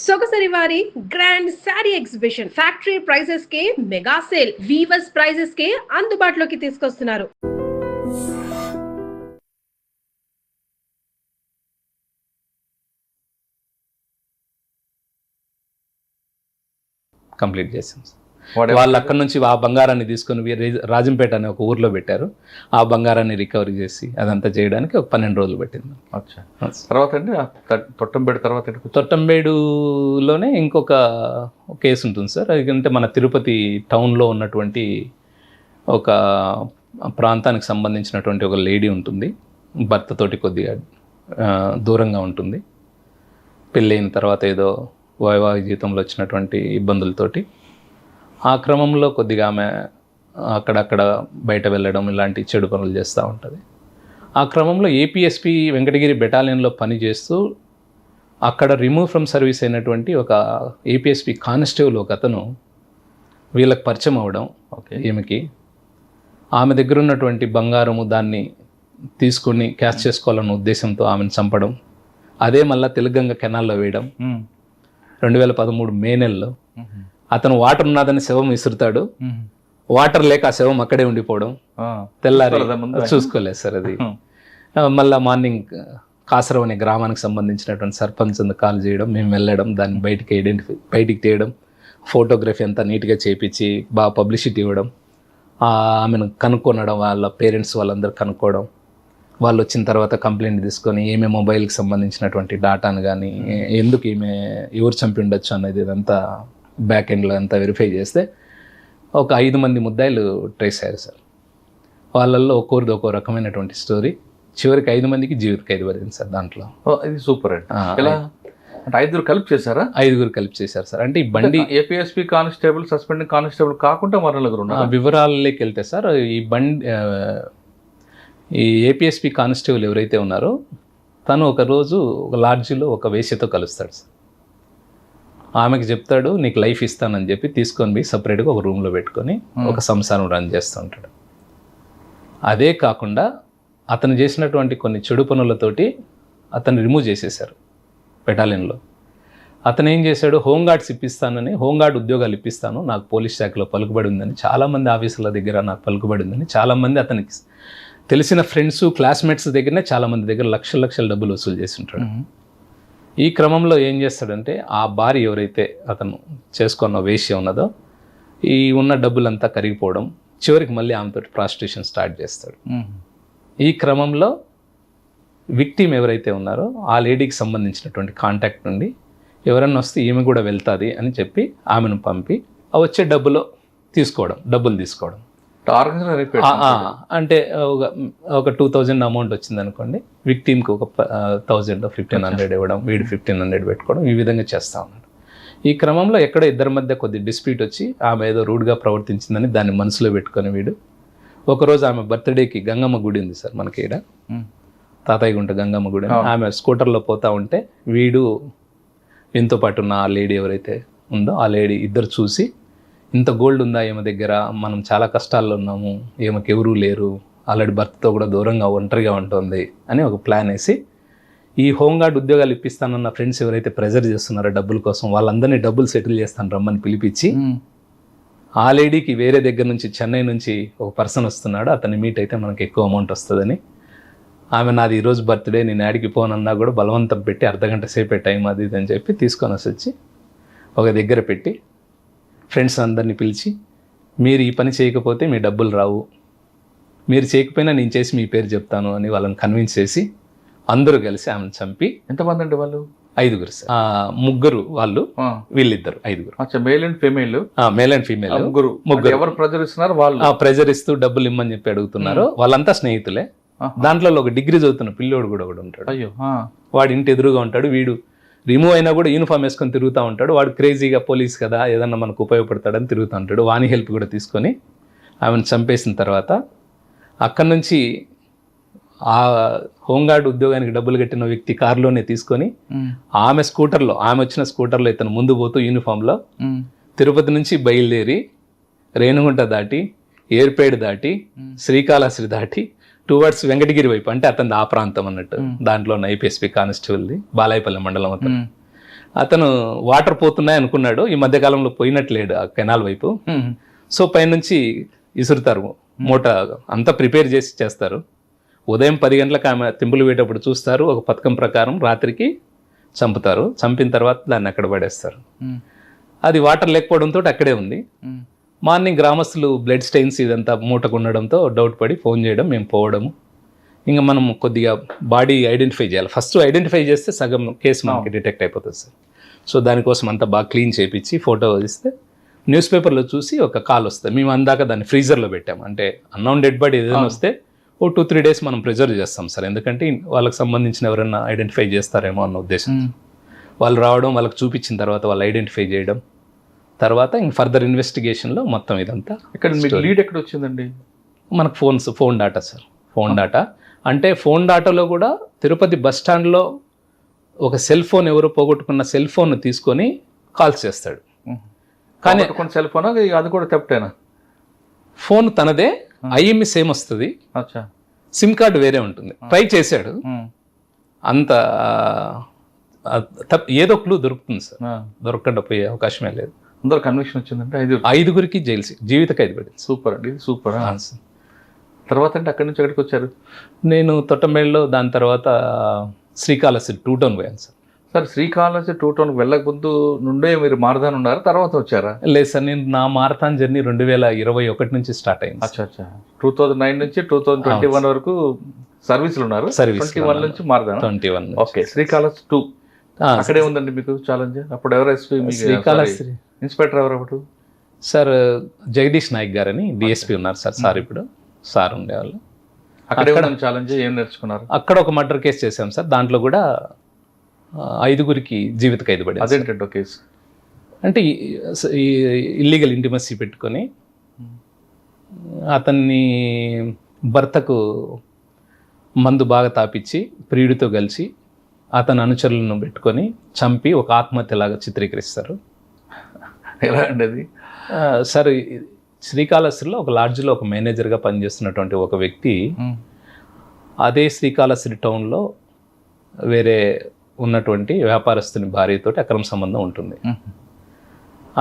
సొగసరి వారి grand sari exhibition factory prices కే mega sale weavers prices కే అందుబాటులోకి తీసుకొస్తున్నారు. కంప్లీట్ చేసాం. వాళ్ళు అక్కడ నుంచి ఆ బంగారాన్ని తీసుకొని రాజంపేట అనే ఒక ఊర్లో పెట్టారు. ఆ బంగారాన్ని రికవరీ చేసి అదంతా చేయడానికి ఒక 12 రోజులు పట్టింది. తర్వాత అండి తొట్టంబేడు తర్వాత తొట్టంబేడులోనే ఇంకొక కేసు ఉంటుంది సార్. ఎందుకంటే మన తిరుపతి టౌన్లో ఉన్నటువంటి ఒక ప్రాంతానికి సంబంధించినటువంటి ఒక లేడీ ఉంటుంది. భర్తతోటి కొద్దిగా దూరంగా ఉంటుంది. పెళ్ళైన తర్వాత ఏదో వైవాహిక జీవితంలో వచ్చినటువంటి ఇబ్బందులతోటి ఆ క్రమంలో కొద్దిగా ఆమె అక్కడక్కడ బయట వెళ్ళడం ఇలాంటి చెడు పనులు చేస్తూ ఉంటుంది. ఆ క్రమంలో ఏపీఎస్పీ వెంకటగిరి బెటాలియన్లో పనిచేస్తూ అక్కడ రిమూవ్ ఫ్రమ్ సర్వీస్ అయినటువంటి ఒక ఏపీఎస్పీ కానిస్టేబుల్ ఒక అతను వీళ్ళకి పరిచయం అవ్వడం. ఈమెకి ఆమె దగ్గర ఉన్నటువంటి బంగారము దాన్ని తీసుకొని క్యాష్ చేసుకోవాలన్న ఉద్దేశంతో ఆమెను చంపడం. అదే మళ్ళీ తెలుగంగ కెనాల్లో వేయడం. 2013 మే నెలలో అతను వాటర్ ఉన్నదని శవం విసురుతాడు. వాటర్ లేక ఆ శవం అక్కడే ఉండిపోవడం. తెల్లారి చూసుకోలేదు సార్. అది మళ్ళీ మార్నింగ్ కాసరం అనే గ్రామానికి సంబంధించినటువంటి సర్పంచ్ కాల్ చేయడం, మేము వెళ్ళడం, దాన్ని బయటికి తీయడం, ఫోటోగ్రఫీ అంతా నీట్గా చేయించి బాగా పబ్లిసిటీ ఇవ్వడం, ఆమెను కనుక్కొనడం, వాళ్ళ పేరెంట్స్ వాళ్ళందరూ కనుక్కోవడం, వాళ్ళు వచ్చిన తర్వాత కంప్లైంట్ తీసుకొని ఈమె మొబైల్కి సంబంధించినటువంటి డాటాను కానీ ఎందుకు ఈమె ఎవరు చంపి ఉండొచ్చు అనేది ఇదంతా బ్యాక్ ఎండ్లో అంతా వెరిఫై చేస్తే ఒక 5 మంది ముద్దాయిలు ట్రేస్ అయ్యారు సార్. వాళ్ళల్లో ఒక్కొక్కరిది ఒక్కో రకమైనటువంటి స్టోరీ. చివరికి 5 మందికి జీవిత ఖైదు పడింది సార్. దాంట్లో ఇది సూపర్ అండి. అంటే 5 కలిపి చేశారా? 5 కలిపి చేశారు సార్. అంటే ఈ బండి ఏపీఎస్పీ కానిస్టేబుల్, సస్పెండింగ్ కానిస్టేబుల్ కాకుండా మరొకరు ఉన్నారు. వివరాలలోకి వెళ్తే సార్, ఈ ఏపీఎస్పీ కానిస్టేబుల్ ఎవరైతే ఉన్నారో తను ఒకరోజు ఒక లాడ్జిలో ఒక వేశ్యతో కలుస్తాడు సార్. ఆమెకి చెప్తాడు, నీకు లైఫ్ ఇస్తానని చెప్పి తీసుకొని పోయి సపరేట్గా ఒక రూమ్లో పెట్టుకొని ఒక సంసారం రన్ చేస్తూ ఉంటాడు. అదే కాకుండా అతను చేసినటువంటి కొన్ని చెడు పనులతోటి అతన్ని రిమూవ్ చేసేశారు బెటాలియన్లో. అతను ఏం చేశాడు, హోంగార్డ్స్ ఇప్పిస్తానని, హోంగార్డ్ ఉద్యోగాలు ఇప్పిస్తాను, నాకు పోలీస్ శాఖలో పలుకుబడి ఉందని, చాలామంది ఆఫీసుల దగ్గర నాకు పలుకుబడి ఉందని చాలామంది అతనికి తెలిసిన ఫ్రెండ్స్, క్లాస్మేట్స్ దగ్గరనే చాలామంది దగ్గర లక్షల డబ్బులు వసూలు చేసి ఉంటాడు. ఈ క్రమంలో ఏం చేస్తాడంటే ఆ భార్య ఎవరైతే అతను చేసుకున్న వేశ్య ఉన్నదో ఈ ఉన్న డబ్బులంతా కరిగిపోవడం, చివరికి మళ్ళీ ఆమెతో ప్రాస్టిట్యూషన్ స్టార్ట్ చేస్తాడు. ఈ క్రమంలో విక్టిమ్ ఎవరైతే ఉన్నారో ఆ లేడీకి సంబంధించినటువంటి కాంటాక్ట్ నుండి ఎవరన్నా వస్తే ఈమె కూడా వెళ్తుంది అని చెప్పి ఆమెను పంపి ఆ వచ్చే డబ్బులు తీసుకోవడం. అంటే ఒక 2000 అమౌంట్ వచ్చింది అనుకోండి, విక్టిమ్కి ఒక 1000 1500 ఇవ్వడం, వీడు 1500 పెట్టుకోవడం, ఈ విధంగా చేస్తూ ఉన్నాడు. ఈ క్రమంలో ఎక్కడో ఇద్దరి మధ్య కొద్ది డిస్ప్యూట్ వచ్చి ఆమె ఏదో రూడ్గా ప్రవర్తించిందని దాన్ని మనసులో పెట్టుకొని వీడు ఒకరోజు ఆమె బర్త్డేకి గంగమ్మ గుడి ఉంది సార్ మనకి ఇక్కడ, తాతయ్య గుంట గంగమ్మ గుడి. ఆమె స్కూటర్లో పోతూ ఉంటే వీడు వీంతో పాటు ఉన్న ఆ లేడీ ఎవరైతే ఉందో ఆ లేడీ ఇద్దరు చూసి, ఇంత గోల్డ్ ఉందా ఈమె దగ్గర, మనం చాలా కష్టాల్లో ఉన్నాము, ఈమెకి ఎవరూ లేరు, ఆల్రెడీ భర్తతో కూడా దూరంగా ఒంటరిగా ఉంటుంది అని ఒక ప్లాన్ వేసి ఈ హోంగార్డ్ ఉద్యోగాలు ఇప్పిస్తానన్న ఫ్రెండ్స్ ఎవరైతే ప్రెజర్ చేస్తున్నారో డబ్బుల కోసం వాళ్ళందరినీ డబ్బులు సెటిల్ చేస్తాను రమ్మని పిలిపించి, ఆ లేడీకి వేరే దగ్గర నుంచి చెన్నై నుంచి ఒక పర్సన్ వస్తున్నాడు, అతన్ని మీట్ అయితే మనకి ఎక్కువ అమౌంట్ వస్తుందని, ఆమె నాది ఈరోజు బర్త్డే, నేను యాడికి పోనన్నా కూడా బలవంతం పెట్టి అర్ధగంట సేపే టైం అది ఇది అని చెప్పి తీసుకొని వచ్చి ఒక దగ్గర పెట్టి ఫ్రెండ్స్ అందరినీ పిలిచి, మీరు ఈ పని చేయకపోతే మీ డబ్బులు రావు, మీరు చేయకపోయినా నేను చేసి మీ పేరు చెప్తాను అని వాళ్ళని కన్విన్స్ చేసి అందరూ కలిసి ఆమెను చంపి. ఎంతమంది అంటే వాళ్ళు? 5 సార్. 3 వాళ్ళు, వీళ్ళిద్దరు 5. Male and female. Male and female ముగ్గురు. ఎవరు ప్రెజర్ ఇస్తున్నారు? వాళ్ళు ప్రెజర్ ఇస్తూ డబ్బులు ఇమ్మని చెప్పి అడుగుతున్నారు. వాళ్ళంతా స్నేహితులే. దాంట్లో ఒక డిగ్రీ చదువుతున్న పిల్లోడు కూడా ఒకడు ఉంటాడు. అయ్యో. వాడి ఇంటి ఎదురుగా ఉంటాడు. వీడు రిమూవ్ అయినా కూడా యూనిఫామ్ వేసుకొని తిరుగుతూ ఉంటాడు. వాడు క్రేజీగా పోలీస్ కదా ఏదన్నా మనకు ఉపయోగపడతాడని తిరుగుతూ ఉంటాడు. వాని హెల్ప్ కూడా తీసుకొని ఆమెను చంపేసిన తర్వాత అక్కడి నుంచి ఆ హోంగార్డ్ ఉద్యోగానికి డబ్బులు కట్టిన వ్యక్తి కారులోనే తీసుకొని ఆమె వచ్చిన స్కూటర్లో ఇతను ముందు పోతూ యూనిఫామ్లో తిరుపతి నుంచి బయలుదేరి రేణుగుంట దాటి, ఏర్పేడు దాటి, శ్రీకాళహస్తి దాటి టువర్డ్స్ వెంకటగిరి వైపు, అంటే అతను ఆ ప్రాంతం అన్నట్టు. దాంట్లో ఉన్న ఐపీఎస్పీ కానిస్టేబుల్ది బాలాయపల్లి మండలం అతను. అతను వాటర్ పోతున్నాయి అనుకున్నాడు, ఈ మధ్యకాలంలో పోయినట్లేడు ఆ కెనాల్ వైపు. సో పైనుంచి ఇసురుతారు మూట, అంతా ప్రిపేర్ చేసి చేస్తారు. ఉదయం 10 గంటలకు ఆమె తింపులు వేటప్పుడు చూస్తారు, ఒక పథకం ప్రకారం రాత్రికి చంపుతారు. చంపిన తర్వాత దాన్ని అక్కడ పడేస్తారు. అది వాటర్ లేకపోవడంతో అక్కడే ఉంది. మార్నింగ్ గ్రామస్తులు బ్లడ్ స్టెయిన్స్ ఇదంతా మూటకు ఉండడంతో డౌట్ పడి ఫోన్ చేయడం, మేము పోవడము. ఇంకా మనం కొద్దిగా బాడీ ఐడెంటిఫై చేయాలి. ఫస్ట్ ఐడెంటిఫై చేస్తే సగం కేసు మనకి డిటెక్ట్ అయిపోతుంది సార్. సో దానికోసం అంతా బాగా క్లీన్ చేయించి ఫోటో ఇస్తే న్యూస్ పేపర్లో చూసి ఒక కాల్ వస్తుంది. మేము అందాక దాన్ని ఫ్రీజర్లో పెట్టాము. అంటే అన్నౌన్ డెడ్ బాడీ ఏదైనా వస్తే ఓ 2-3 డేస్ మనం ప్రిజర్వ్ చేస్తాం సార్. ఎందుకంటే వాళ్ళకి సంబంధించిన ఎవరైనా ఐడెంటిఫై చేస్తారేమో అన్న ఉద్దేశం. వాళ్ళు రావడం, వాళ్ళకి చూపించిన తర్వాత వాళ్ళు ఐడెంటిఫై చేయడం, తర్వాత ఇంక ఫర్దర్ ఇన్వెస్టిగేషన్లో మొత్తం ఇదంతా. ఇక్కడ మీకు లీడ్ ఎక్కడ వచ్చిందండి? మనకు phone data sir. Phone data అంటే ఫోన్ డాటాలో కూడా తిరుపతి బస్ స్టాండ్లో ఒక సెల్ ఫోన్ ఎవరో పోగొట్టుకున్న సెల్ ఫోన్ తీసుకొని కాల్స్ చేస్తాడు. కానీ సెల్ ఫోన్ అది కూడా తప్పేనా? ఫోన్ తనదే, ఐఎంఈ సేమ్ వస్తుంది, సిమ్ కార్డు వేరే ఉంటుంది. ట్రై చేశాడు, అంత ఏదో క్లూ దొరుకుతుంది సార్. దొరకకుండా పోయే అవకాశమే లేదు. అందరూ కన్విక్షన్ వచ్చిందంటే 5గురికి జైలు జీవిత ఖైదు పడింది. సూపర్ అండి, ఇది సూపర్. తర్వాత అంటే అక్కడి నుంచి ఎక్కడికి వచ్చారు? నేను తొట్టంబేడులో, దాని తర్వాత శ్రీకాళహస్తి 2 టౌన్ పోయాను సార్. సార్ శ్రీకాళహస్తి 2 టౌన్కి వెళ్ళక ముందు నుండే మీరు మారథాన్ ఉన్నారు, తర్వాత వచ్చారా? లేదు సార్, నేను నా మారథాన్ జర్నీ 2021 నుంచి స్టార్ట్ అయింది. అచ్చా 2009 నుంచి 2021 వరకు సర్వీసులు ఉన్నారు. 21 నుంచి మారథాన్. 21. ఓకే, శ్రీకాళహస్తి 2 అక్కడే ఉందండి మీకు ఛాలెంజ్. అప్పుడు ఎవరు శ్రీకాళహస్తి ఇన్స్పెక్టర్ ఎవరు అప్పుడు? సార్ జగదీష్ నాయక్ గారని డిఎస్పీ ఉన్నారు సార్. సార్ ఇప్పుడు సార్ ఉండేవాళ్ళు. అక్కడే ఛాలెంజ్ ఏం నేర్చుకున్నారు? అక్కడ ఒక మర్డర్ కేసు చేశాం సార్. దాంట్లో కూడా 5గురికి జీవిత ఖైదు పడింది. అదేంటంటే కేసు అంటే ఇల్లీగల్ ఇంటిమసీ పెట్టుకొని అతన్ని భర్తకు మందు బాగా తాపిచ్చి ప్రియుడితో కలిసి అతని అనుచరులను పెట్టుకొని చంపి ఒక ఆత్మహత్యలాగా చిత్రీకరిస్తారు. ఎలా అండి అది? సార్ శ్రీకాళహస్తిలో ఒక లాడ్జ్లో ఒక మేనేజర్గా పనిచేస్తున్నటువంటి ఒక వ్యక్తి అదే శ్రీకాళహస్తి టౌన్లో వేరే ఉన్నటువంటి వ్యాపారస్తుని భార్యతోటి అక్రమ సంబంధం ఉంటుంది.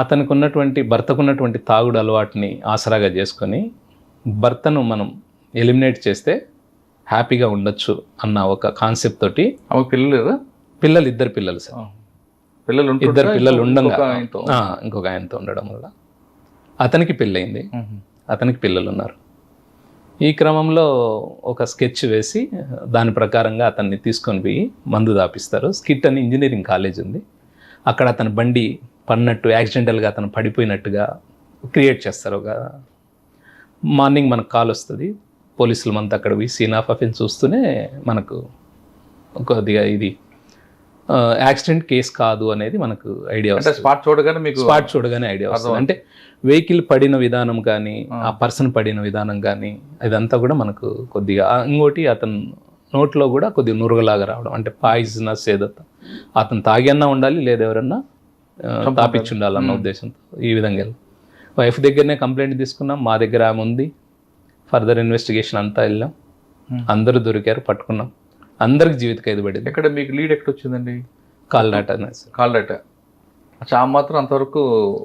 అతనికి ఉన్నటువంటి భర్తకున్నటువంటి తాగుడు అలవాటుని ఆసరాగా చేసుకొని భర్తను మనం ఎలిమినేట్ చేస్తే హ్యాపీగా ఉండొచ్చు అన్న ఒక కాన్సెప్ట్ తోటి. పిల్లలు 2 పిల్లలు సార్. 2 పిల్లలు ఉండగా ఇంకొక ఆయనతో ఉండడం వల్ల అతనికి పెళ్ళయింది, అతనికి పిల్లలు ఉన్నారు. ఈ క్రమంలో ఒక స్కెచ్ వేసి దాని ప్రకారంగా అతన్ని తీసుకొని పోయి మందు దాపిస్తారు. స్కిట్ అని ఇంజనీరింగ్ కాలేజ్ ఉంది, అక్కడ అతని బండి పడినట్టు యాక్సిడెంటల్గా అతను పడిపోయినట్టుగా క్రియేట్ చేస్తారు. ఒక మార్నింగ్ మనకు కాల్ వస్తుంది, పోలీసులు మనతో అక్కడ పోయి సీన్ ఆఫ్ అఫెన్స్ చూస్తూనే మనకు కొద్దిగా ఇది యాక్సిడెంట్ కేసు కాదు అనేది మనకు ఐడియా వస్తుంది. స్పాట్ చూడగానే ఐడియా వస్తుంది. అంటే వెహికల్ పడిన విధానం కానీ ఆ పర్సన్ పడిన విధానం కానీ ఇదంతా కూడా మనకు కొద్దిగా. ఇంకోటి అతను నోట్లో కూడా కొద్దిగా నురగలాగా రావడం, అంటే పాయిజనస్ ఏదో అతను తాగన్నా ఉండాలి లేదా ఎవరన్నా తాపిచ్చి ఉండాలన్న ఉద్దేశంతో ఈ విధంగా వైఫ్ దగ్గరనే కంప్లైంట్ తీసుకున్నాం. మా దగ్గర ఆమె ఉంది. ఫర్దర్ ఇన్వెస్టిగేషన్ అంతా వెళ్ళాం, అందరూ దొరికారు, పట్టుకున్నాం. అందరికి జీవిత ఖైదు పడింది. ఎక్కడ మీకు లీడ్ ఎక్కడ వచ్చిందండి? Call data. ఆ మాత్రం అంతవరకు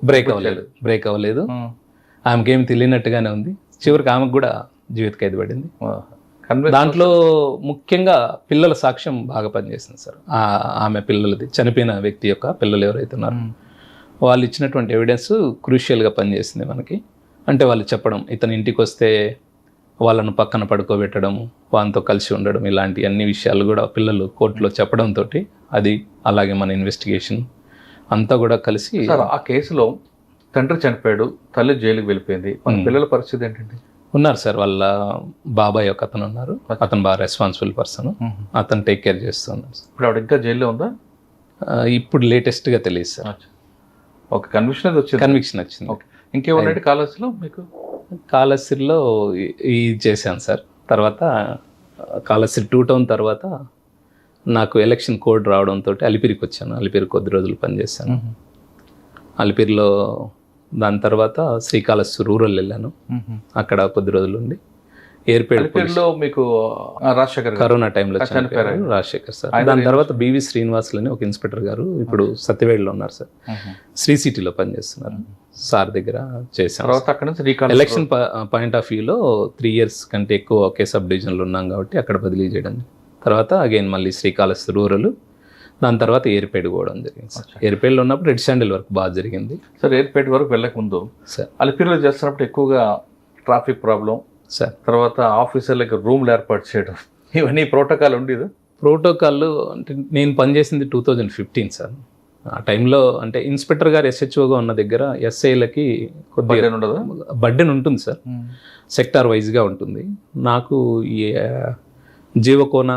బ్రేక్ అవ్వలేదు. ఆమెకి ఏమి తెలియనట్టుగానే ఉంది. చివరికి ఆమెకు కూడా జీవిత ఖైదు పడింది. దాంట్లో ముఖ్యంగా పిల్లల సాక్ష్యం బాగా పనిచేసింది సార్. ఆమె పిల్లలది, చనిపోయిన వ్యక్తి యొక్క పిల్లలు ఎవరైతే ఉన్నారో వాళ్ళు ఇచ్చినటువంటి ఎవిడెన్స్ క్రూషియల్గా పనిచేసింది మనకి. అంటే వాళ్ళు చెప్పడం, ఇతను ఇంటికి వస్తే వాళ్ళను పక్కన పడుకోబెట్టడం, వాళ్ళతో కలిసి ఉండడం, ఇలాంటి అన్ని విషయాలు కూడా పిల్లలు కోర్టులో చెప్పడంతో అది అలాగే మన ఇన్వెస్టిగేషన్ అంతా కూడా కలిసి. ఆ కేసులో తండ్రి చనిపోయాడు, తల్లి జైలుకి వెళ్ళిపోయింది, మన పిల్లల పరిస్థితి ఏంటండి? ఉన్నారు సార్, వాళ్ళ బాబాయ్ ఒక అతను ఉన్నారు, అతను బాగా రెస్పాన్సిబుల్ పర్సన్, అతను టేక్ కేర్ చేస్తున్నారు. ఇప్పుడు ఆవిడ ఇంకా జైల్లో ఉందా? ఇప్పుడు లేటెస్ట్గా తెలియదు సార్. ఒక కన్విక్షన్ వచ్చింది. ఇంకేమన్నాడు కాళహస్తిలో మీకు? కాళహస్తిలో ఇది చేశాను సార్. తర్వాత కాళహస్తి 2 టౌన్ తర్వాత నాకు ఎలక్షన్ కోడ్ రావడంతో అలిపిరికి వచ్చాను. అలిపిరి కొద్ది రోజులు పనిచేశాను. అలిపిరిలో దాని తర్వాత శ్రీకాళహస్తి రూరల్ వెళ్ళాను, అక్కడ కొద్ది రోజులు ఉండి ఎయిర్పేడ్ అలిపిరిలో మీకు రాజశేఖర్ గారు కరోనా టైంలో చనిపోయారు. చనిపోయారు రాజశేఖర్ సార్. దాని తర్వాత బివి శ్రీనివాసులు అని ఒక ఇన్స్పెక్టర్ గారు ఇప్పుడు సత్యవేడ్లో ఉన్నారు సార్, శ్రీ సిటీలో పనిచేస్తున్నారు. సార్ దగ్గర చేశాం. తర్వాత అక్కడ నుంచి రీకాల్ ఎలక్షన్ పాయింట్ ఆఫ్ వ్యూలో 3 years కంటే ఎక్కువ ఒకే సబ్ డివిజన్లో ఉన్నాం కాబట్టి అక్కడ బదిలీ చేయడం. తర్వాత అగైన్ మళ్ళీ శ్రీకాళహస్తి రూరల్, దాని తర్వాత ఎయిర్పేడ్ పోవడం జరిగింది సార్. ఎయిర్పేడ్లో ఉన్నప్పుడు రెడ్ శాండిల్ వర్క్ బాగా జరిగింది సార్. ఎయిర్పేట్ వరకు వెళ్ళక ముందు సార్ అలిపిరిలో చేస్తున్నప్పుడు ఎక్కువగా ట్రాఫిక్ ప్రాబ్లం సార్. తర్వాత ఆఫీసర్లకి రూమ్లు ఏర్పాటు చేయడం ఇవన్నీ ప్రోటోకాల్ ఉండేది. ప్రోటోకాల్ అంటే నేను పనిచేసింది 2015 సార్. ఆ టైంలో అంటే ఇన్స్పెక్టర్ గారు SHOగా ఉన్న దగ్గర ఎస్ఐలకి కొద్దిగా ఉండదు, బర్డెన్ ఉంటుంది సార్, సెక్టార్ వైజ్గా ఉంటుంది. నాకు ఈ జీవకోన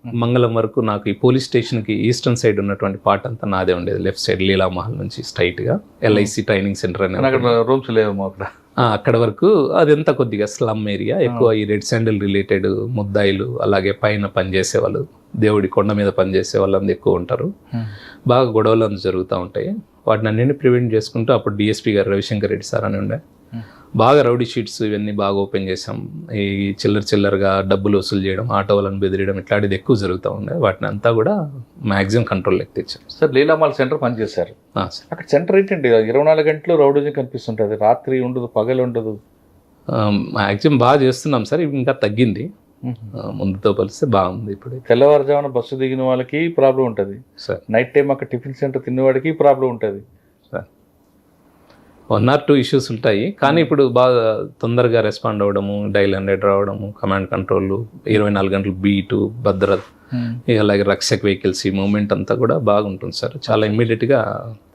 మంగళం వరకు నాకు ఈ పోలీస్ స్టేషన్కి ఈస్టర్న్ సైడ్ ఉన్నటువంటి పార్ట్ అంతా నాదే ఉండేది. లెఫ్ట్ సైడ్ లీలామహల్ నుంచి స్ట్రైట్గా LIC ట్రైనింగ్ సెంటర్ అని అక్కడ రూమ్స్ లేవు అక్కడ. అక్కడ వరకు అదంతా కొద్దిగా స్లమ్ ఏరియా, ఎక్కువ ఈ రెడ్ శాండిల్ రిలేటెడ్ ముద్దాయిలు, అలాగే పైన పనిచేసే వాళ్ళు, దేవుడి కొండ మీద పనిచేసే వాళ్ళందరూ ఎక్కువ ఉంటారు. బాగా గొడవలు అందు జరుగుతూ ఉంటాయి. వాటిని అన్నింటినీ ప్రివెంట్ చేసుకుంటూ అప్పుడు DSP గారు రవిశంకర్ రెడ్డి సార్ అని ఉండే, బాగా రౌడీ షీట్స్ ఇవన్నీ బాగా ఓపెన్ చేసాం. ఈ చిల్లరగా డబ్బులు వసూలు చేయడం, ఆటో వాళ్ళని బెదిరియడం ఇట్లాంటిది ఎక్కువ జరుగుతూ ఉండే. వాటిని అంతా కూడా మ్యాక్సిమం కంట్రోల్లోకి తెచ్చాం సార్. లీలామాల్ సెంటర్ పనిచేశారు. అక్కడ సెంటర్ ఏంటండి 24 గంటలు రౌడీజం కనిపిస్తుంటుంది, రాత్రి ఉండదు, పగలు ఉండదు. మ్యాక్సిమం బాగా చేస్తున్నాం సార్. ఇంకా తగ్గింది, ముందుతో పోలిస్తే బాగుంది. ఇప్పుడు తెల్లవారుజామున బస్సు దిగిన వాళ్ళకి ప్రాబ్లం ఉంటుంది సార్, నైట్ టైం అక్కడ టిఫిన్ సెంటర్ తినేవాడికి ప్రాబ్లం ఉంటుంది సార్. 1 or 2 ఇష్యూస్ ఉంటాయి, కానీ ఇప్పుడు బాగా తొందరగా రెస్పాండ్ అవ్వడము, డైల్ 100 రావడము, కమాండ్ కంట్రోల్, 24 గంటలు బీటు, భద్రత, అలాగే రక్షక్ వెహికల్స్, ఈ మూవ్మెంట్ అంతా కూడా బాగుంటుంది సార్. చాలా ఇమ్మీడియట్గా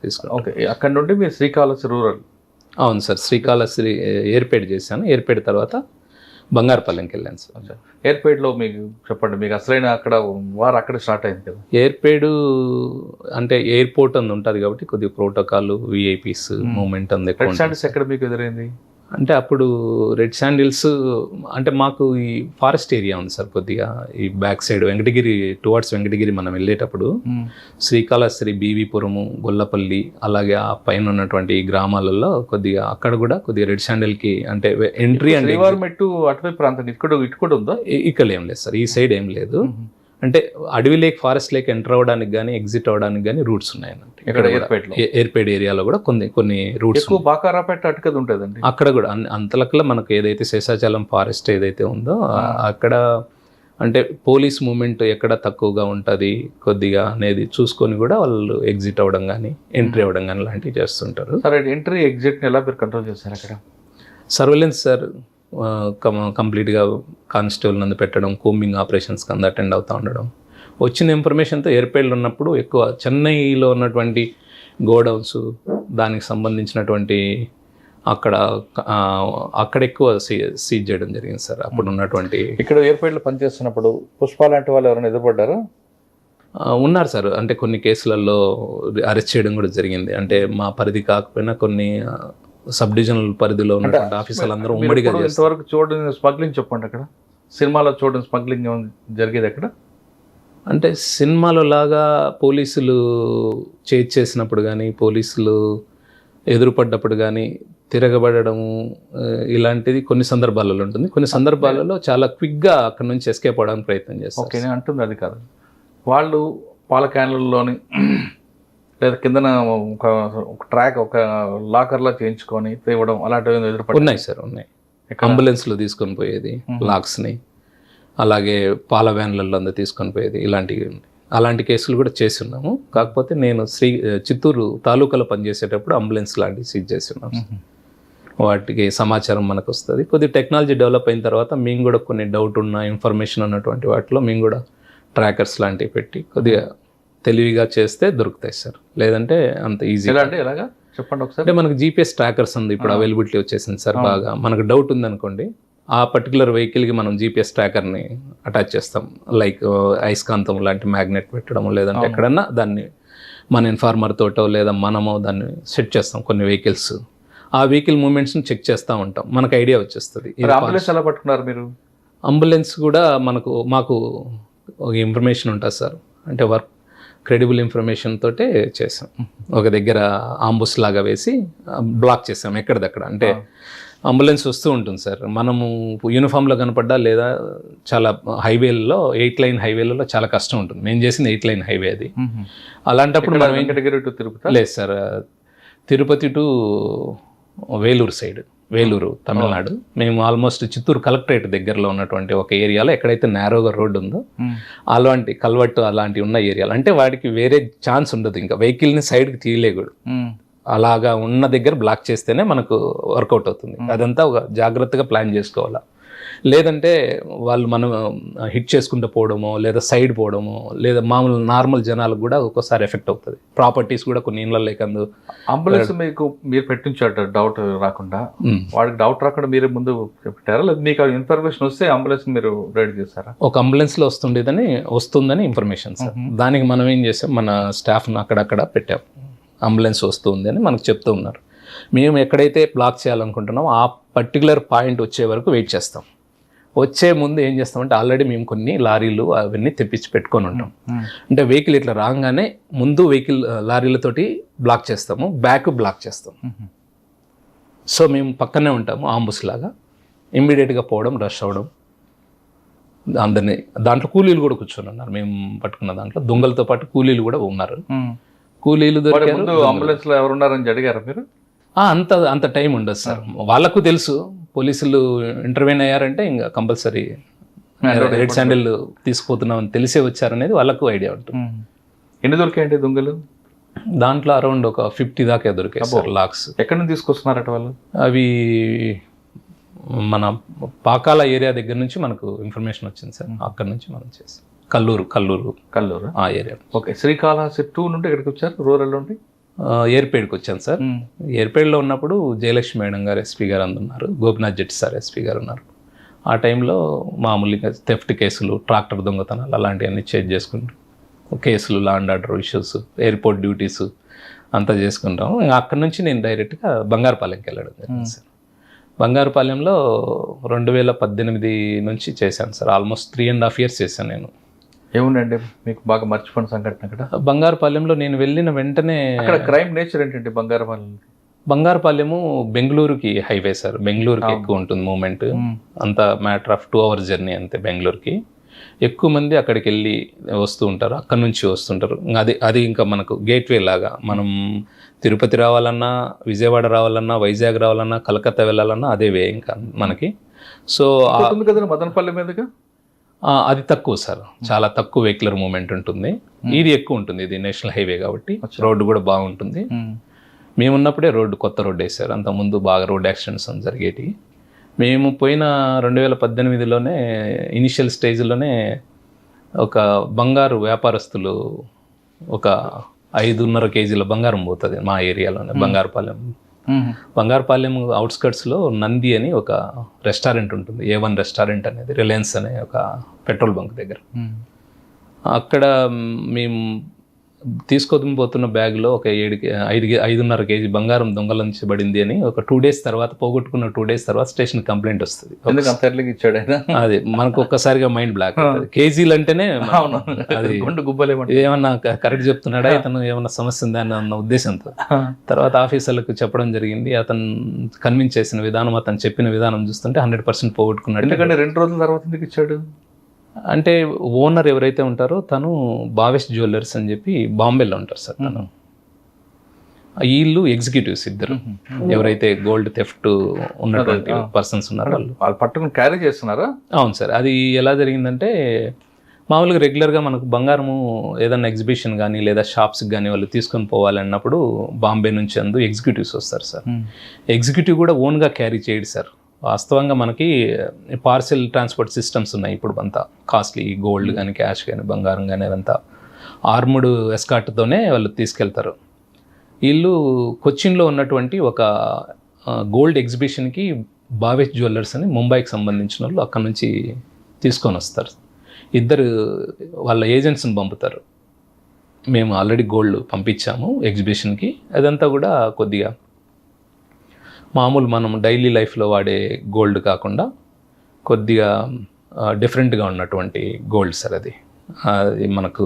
తీసుకుంటాం. ఓకే, అక్కడ నుండి మీరు శ్రీకాళహస్తి రూరల్. అవును సార్, శ్రీకాళహస్తి ఎయిర్పేడ్ చేశాను. ఎయిర్పేడ్ తర్వాత బంగారుపల్లెంకి వెళ్ళాను సార్. ఎయిర్పేడ్లో మీకు చెప్పండి, మీకు అసలైన అక్కడ వారు అక్కడే స్టార్ట్ అయింది కదా. ఎయిర్పేడ్ అంటే ఎయిర్పోర్ట్ అందు ఉంటుంది కాబట్టి కొద్దిగా ప్రోటోకాల్, VIPs మూవ్మెంట్ అందు ఎక్కువ ఉంటుంది. ఎక్కడ మీకు ఎదురైంది అంటే అప్పుడు రెడ్ శాండిల్స్ అంటే మాకు ఈ ఫారెస్ట్ ఏరియా ఉంది సార్, కొద్దిగా ఈ back side Venkatagiri towards Venkatagiri మనం వెళ్ళేటప్పుడు శ్రీకాళహస్తి, బీవీపురము, గొల్లపల్లి, అలాగే ఆ పైన ఉన్నటువంటి గ్రామాలలో కొద్దిగా అక్కడ కూడా కొద్దిగా రెడ్ శాండిల్కి అంటే ఎంట్రీ అంటే అటువైపు ప్రాంతం ఇటు కూడా ఉందా? ఇక్కడ ఏం లేదు సార్, ఈ సైడ్ ఏం లేదు. అంటే అడవి లేక్, ఫారెస్ట్ లేక్ ఎంటర్ అవ్వడానికి కానీ ఎగ్జిట్ అవ్వడానికి కానీ రూట్స్ ఉన్నాయన్నమాట. ఇక్కడ ఎయిర్పేడ్ ఏరియాలో కూడా కొన్ని రూట్స్. బాకారాపేట అటుకది ఉంటుందండి అక్కడ కూడా. అంతలకల్లా మనకు ఏదైతే శేషాచలం ఫారెస్ట్ ఏదైతే ఉందో అక్కడ అంటే పోలీస్ మూమెంట్ ఎక్కడ తక్కువగా ఉంటుంది కొద్దిగా అనేది చూసుకొని కూడా వాళ్ళు ఎగ్జిట్ అవ్వడం కానీ ఎంట్రీ అవ్వడం కానీ లాంటివి చేస్తుంటారు. సరే, ఎంట్రీ ఎగ్జిట్ ఎలా మీరు కంట్రోల్ చేస్తారు అక్కడ? సర్వేలెన్స్ సార్, కంప్లీట్గా కానిస్టేబుల్ నందు పెట్టడం, కోంబింగ్ ఆపరేషన్స్కి అందు అటెండ్ అవుతూ ఉండడం. వచ్చిన ఇన్ఫర్మేషన్తో ఎయిర్పేడ్లో ఉన్నప్పుడు ఎక్కువ చెన్నైలో ఉన్నటువంటి గోడౌన్స్, దానికి సంబంధించినటువంటి అక్కడ ఎక్కువ సీజ్ చేయడం జరిగింది సార్. అప్పుడు ఉన్నటువంటి ఇక్కడ ఎయిర్పేడ్లో పనిచేస్తున్నప్పుడు పుష్ప లాంటి వాళ్ళు ఎవరైనా ఎదురుపడ్డారా? ఉన్నారు సార్. అంటే కొన్ని కేసులలో అరెస్ట్ చేయడం కూడా జరిగింది. అంటే మా పరిధి కాకపోయినా కొన్ని సబ్ డివిజనల్ పరిధిలో ఉన్నటువంటి ఆఫీసర్లు అందరూ ఉమ్మడిగా ఇంతవరకు చూడండి. స్మగ్లింగ్ చెప్పండి, అక్కడ సినిమాలో చూడండి స్మగ్లింగ్ జరిగేది అక్కడ. అంటే సినిమాలో లాగా పోలీసులు చేసినప్పుడు కానీ, పోలీసులు ఎదురుపడ్డప్పుడు కానీ తిరగబడము ఇలాంటిది కొన్ని సందర్భాలలో ఉంటుంది. కొన్ని సందర్భాలలో చాలా క్విక్గా అక్కడ నుంచి ఎస్కేప్ అవడానికి ప్రయత్నం చేస్తారు. ఓకే, నేను అంటుంది అది కాదు. వాళ్ళు పాల క్యాన్లలోని లేదా కిందన ఒక ట్రాక్, ఒక లాకర్లా చేయించుకొని తేవడం అలాంటివి ఎదురుపడి ఉన్నాయి సార్. ఉన్నాయి. అంబులెన్స్లో తీసుకొని పోయేది లాక్స్ని, అలాగే పాల వ్యాన్లలో అందరూ తీసుకొని పోయేది, ఇలాంటివి. అలాంటి కేసులు కూడా చేసి ఉన్నాము. కాకపోతే నేను చిత్తూరు తాలూకాలో పనిచేసేటప్పుడు అంబులెన్స్ లాంటివి సీజ్ చేసి ఉన్నాము. వాటికి సమాచారం మనకు వస్తుంది. కొద్దిగా టెక్నాలజీ డెవలప్ అయిన తర్వాత మేము కూడా కొన్ని డౌట్ ఉన్న ఇన్ఫర్మేషన్ ఉన్నటువంటి వాటిలో మేము కూడా ట్రాకర్స్ లాంటివి పెట్టి కొద్దిగా తెలివిగా చేస్తే దొరుకుతాయి సార్. లేదంటే అంత ఈజీ అంటే ఎలాగా చెప్పండి ఒకసారి. అంటే మనకు GPS ట్రాకర్స్ ఉంది ఇప్పుడు అవైలబిలిటీ వచ్చేసింది సార్. బాగా మనకు డౌట్ ఉందనుకోండి, ఆ పర్టికులర్ వెహికల్కి మనం GPS ట్రాకర్ని అటాచ్ చేస్తాం. లైక్ అయస్కాంతం లాంటి మ్యాగ్నెట్ పెట్టడం, లేదంటే ఎక్కడన్నా దాన్ని మన ఇన్ఫార్మర్ తోటో లేదా మనమో దాన్ని సెట్ చేస్తాం. కొన్ని వెహికల్స్ ఆ వెహికల్ మూమెంట్స్ని చెక్ చేస్తూ ఉంటాం, మనకు ఐడియా వచ్చేస్తుంది. అంబులెన్స్ ఎలా పట్టుకున్నారు మీరు? అంబులెన్స్ కూడా మాకు ఒక ఇన్ఫర్మేషన్ ఉంటుంది సార్. అంటే వర్క్ క్రెడిబుల్ ఇన్ఫర్మేషన్ తోటే చేసాం. ఒక దగ్గర ఆంబుస్ లాగా వేసి బ్లాక్ చేసాం ఎక్కడిదక్కడ. అంటే అంబులెన్స్ వస్తూ ఉంటుంది సార్. మనము యూనిఫామ్లో కనపడ్డా లేదా చాలా హైవేలలో 8 లైన్ హైవేలలో చాలా కష్టం ఉంటుంది. మేము చేసిన 8 లైన్ హైవే అది. అలాంటప్పుడు మనం వెంకటగిరి టు తిరుపతి లేదు sir, Tirupati to Vellore side, Vellore Tamil Nadu. మేము ఆల్మోస్ట్ చిత్తూరు కలెక్టరేట్ దగ్గరలో ఉన్నటువంటి ఒక ఏరియాలో ఎక్కడైతే నేరోగా రోడ్డు ఉందో అలాంటి కల్వర్ట్ అలాంటివి ఉన్న ఏరియాలు, అంటే వాడికి వేరే ఛాన్స్ ఉండదు, ఇంకా వెహికల్ని సైడ్కి తీయలేకూడదు. అలాగా ఉన్న దగ్గర బ్లాక్ చేస్తేనే మనకు వర్కౌట్ అవుతుంది. అదంతా ఒక జాగ్రత్తగా ప్లాన్ చేసుకోవాలా. లేదంటే వాళ్ళు మనం హిట్ చేసుకుంటూ పోవడమో లేదా సైడ్ పోవడమో లేదా మామూలు నార్మల్ జనాలకు కూడా ఒక్కోసారి ఎఫెక్ట్ అవుతుంది. ప్రాపర్టీస్ కూడా కొన్ని ఇళ్ళ లేకందు. అంబులెన్స్ మీకు మీరు పెట్టించారు డౌట్ రాకుండా, వాడికి డౌట్ రాకుండా మీరే ముందు పెట్టారా, లేదా మీకు ఇన్ఫర్మేషన్ వస్తే అంబులెన్స్ మీరు రెడీ చేస్తారా? ఒక అంబులెన్స్లో వస్తుందని ఇన్ఫర్మేషన్ సార్. దానికి మనం ఏం చేసాం, మన స్టాఫ్ను అక్కడక్కడ పెట్టాం. అంబులెన్స్ వస్తుంది అని మనకు చెప్తూ ఉన్నారు. మేము ఎక్కడైతే బ్లాక్ చేయాలనుకుంటున్నామో ఆ పర్టికులర్ పాయింట్ వచ్చే వరకు వెయిట్ చేస్తాం. వచ్చే ముందు ఏం చేస్తామంటే ఆల్రెడీ మేము కొన్ని లారీలు అవన్నీ తెప్పించి పెట్టుకొని ఉంటాం. అంటే వెహికల్ ఇట్లా రాగానే ముందు వెహికల్ లారీలతోటి బ్లాక్ చేస్తాము, బ్యాక్ బ్లాక్ చేస్తాం. సో మేము పక్కనే ఉంటాము ఆంబుస్ లాగా. ఇమ్మీడియట్గా పోవడం, రష్ అవ్వడం, అందరినీ దాంట్లో కూలీలు కూడా కూర్చొని ఉన్నారు. మేము పట్టుకున్న దాంట్లో దొంగలతో పాటు కూలీలు కూడా ఉన్నారు. కూలీలు దొరికారు. అంబులెన్స్ లో ఎవరున్నారని అడిగారా మీరు? అంత టైం ఉండదు సార్. వాళ్ళకు తెలుసు పోలీసులు ఇంటర్వ్యూన్ అయ్యారంటే ఇంకా కంపల్సరీ రెడ్ శాండిల్ తీసుకుపోతున్నామని తెలిసే వచ్చారనేది వాళ్ళకు ఐడియా ఉంటుంది. ఎన్ని దొరికాయండి దొంగలు? దాంట్లో అరౌండ్ ఒక 50 దాకా దొరికాయి సార్ లాక్స్. ఎక్కడి నుంచి తీసుకొస్తున్నారట వాళ్ళు? అవి మన పాకాల ఏరియా దగ్గర నుంచి మనకు ఇన్ఫర్మేషన్ వచ్చింది సార్. అక్కడ నుంచి మనం చేసాం. కల్లూరు ఆ ఏరియా. ఓకే. శ్రీకాళహస్తి 2 నుండి ఎక్కడికి వచ్చారు? రూరల్ నుండి ఏర్పేడ్కి వచ్చాను సార్. ఏర్పేడ్లో ఉన్నప్పుడు జయలక్ష్మి మేడం గారు ఎస్పీ గారు అందున్నారు, గోపినాథ్ జెట్టి సార్ ఎస్పీ గారు ఉన్నారు. ఆ టైంలో మామూలుగా థెఫ్ట్ కేసులు, ట్రాక్టర్ దొంగతనాలు అలాంటివన్నీ చేజ్ చేసుకుంటాం. కేసులు, law and order issues, airport duties అంతా చేసుకుంటాం. అక్కడ నుంచి నేను డైరెక్ట్గా బంగారుపాలెంకి వెళ్ళడం జరిగింది సార్. బంగారుపాలెంలో 2018 నుంచి చేశాను సార్. ఆల్మోస్ట్ 3.5 years చేశాను నేను. ఏముండండి మీకు బాగా మర్చిపోయిన సంఘటన అక్కడ? బంగారుపాలెంలో నేను వెళ్ళిన వెంటనే అక్కడ క్రైమ్ నేచర్ ఏంటంటే బంగారుపాలెము బెంగళూరుకి హైవే సార్. బెంగళూరుకి ఎక్కువ ఉంటుంది మూమెంట్. అంత మ్యాటర్ ఆఫ్ 2 hours జర్నీ అంతే. బెంగళూరుకి ఎక్కువ మంది అక్కడికి వెళ్ళి వస్తూ ఉంటారు, అక్కడ నుంచి వస్తుంటారు. అది ఇంకా మనకు గేట్వే లాగా. మనం తిరుపతి రావాలన్నా, విజయవాడ రావాలన్నా, వైజాగ్ రావాలన్నా, కలకత్తా వెళ్ళాలన్నా అదే వే ఇంకా మనకి. సో కదా మదనపల్లి మీదుగా అది తక్కువ సార్, చాలా తక్కువ వెహికులర్ మూమెంట్ ఉంటుంది. ఇది ఎక్కువ ఉంటుంది. ఇది నేషనల్ హైవే కాబట్టి రోడ్డు కూడా బాగుంటుంది. మేమున్నప్పుడే కొత్త రోడ్డు వేశారు. అంతకుముందు బాగా రోడ్ యాక్సిడెంట్స్ జరిగేటి. మేము పోయిన 2018లోనే ఇనిషియల్ స్టేజ్లోనే ఒక బంగారు వ్యాపారస్తులు ఒక 5.5 kgs బంగారం పోతుంది మా ఏరియాలోనే. బంగారుపాలెం అవుట్స్కట్స్లో నంది అని ఒక రెస్టారెంట్ ఉంటుంది, A1 రెస్టారెంట్ అనేది, రిలయన్స్ అనే ఒక పెట్రోల్ బంక్ దగ్గర. అక్కడ మేము తీసుకొని బ్యాగ్లో ఒక 5.5 kg బంగారం దొంగలించబడింది అని ఒక 2 days తర్వాత, పోగొట్టుకున్న 2 days తర్వాత స్టేషన్ కంప్లైంట్ వస్తుంది. అది మనకు ఒక్కసారిగా మైండ్ బ్లాక్ అవుతుంది. కేజీలు అంటేనే అది ఏమన్నా కరెక్ట్ చెప్తున్నాడా, ఇతను ఏమన్నా సమస్య ఉందా అన్న ఉద్దేశంతో తర్వాత ఆఫీసర్లకు చెప్పడం జరిగింది. అతను కన్విన్స్ చేసిన విధానం, అతను చెప్పిన విధానం చూస్తుంటే 100% పోగొట్టుకున్నాడు. ఎందుకంటే 2 రోజుల తర్వాత ఎందుకు ఇచ్చాడు అంటే ఓనర్ ఎవరైతే ఉంటారో తను భావేష్ జ్యువెలర్స్ అని చెప్పి బాంబేలో ఉంటారు సార్. తను వీళ్ళు ఎగ్జిక్యూటివ్స్ ఇద్దరు, ఎవరైతే గోల్డ్ థెఫ్ట్ ఉన్నటువంటి పర్సన్స్ ఉన్నారో వాళ్ళు పట్టుకుని క్యారీ చేస్తున్నారా? అవును సార్. అది ఎలా జరిగిందంటే మామూలుగా రెగ్యులర్గా మనకు బంగారము ఏదైనా ఎగ్జిబిషన్ కానీ లేదా షాప్స్కి కానీ వాళ్ళు తీసుకొని పోవాలన్నప్పుడు బాంబే నుంచి ఎగ్జిక్యూటివ్స్ వస్తారు సార్. ఎగ్జిక్యూటివ్ కూడా ఓన్గా క్యారీ చేయడు సార్. వాస్తవంగా మనకి పార్సెల్ ట్రాన్స్పోర్ట్ సిస్టమ్స్ ఉన్నాయి ఇప్పుడు. అంతా కాస్ట్లీ గోల్డ్ కానీ, క్యాష్ కానీ, బంగారం కానీ అదంతా ఆర్ముడ్ ఎస్కార్ట్తోనే వాళ్ళు తీసుకెళ్తారు. వీళ్ళు కొచ్చిన్లో ఉన్నటువంటి ఒక గోల్డ్ ఎగ్జిబిషన్కి భావేష్ జ్యువెలర్స్ అని ముంబైకి సంబంధించిన వాళ్ళు అక్కడ నుంచి తీసుకొని వస్తారు. ఇద్దరు వాళ్ళ ఏజెంట్స్ని పంపుతారు. మేము ఆల్రెడీ గోల్డ్ పంపించాము ఎగ్జిబిషన్కి. అదంతా కూడా కొద్దిగా మామూలు మనం డైలీ లైఫ్లో వాడే గోల్డ్ కాకుండా కొద్దిగా డిఫరెంట్గా ఉన్నటువంటి గోల్డ్ సార్. అది మనకు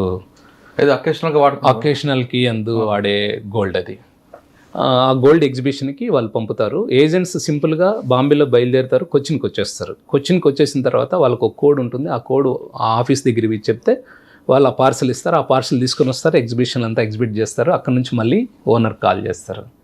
అకేషనల్కి వాడే గోల్డ్. అది ఆ గోల్డ్ ఎగ్జిబిషన్కి వాళ్ళు పంపుతారు. ఏజెంట్స్ సింపుల్గా బాంబేలో బయలుదేరుతారు, కొచ్చిన్కి వచ్చేస్తారు. కొచ్చిన్కి వచ్చేసిన తర్వాత వాళ్ళకు ఒక కోడ్ ఉంటుంది. ఆ కోడ్ ఆ ఆఫీస్ దగ్గర ఇచ్చి చెప్తే వాళ్ళు ఆ పార్సల్ ఇస్తారు. ఆ పార్సల్ తీసుకొని వస్తారు, ఎగ్జిబిషన్ అంతా ఎగ్జిబిట్ చేస్తారు. అక్కడ నుంచి మళ్ళీ ఓనర్ కాల్ చేస్తారు.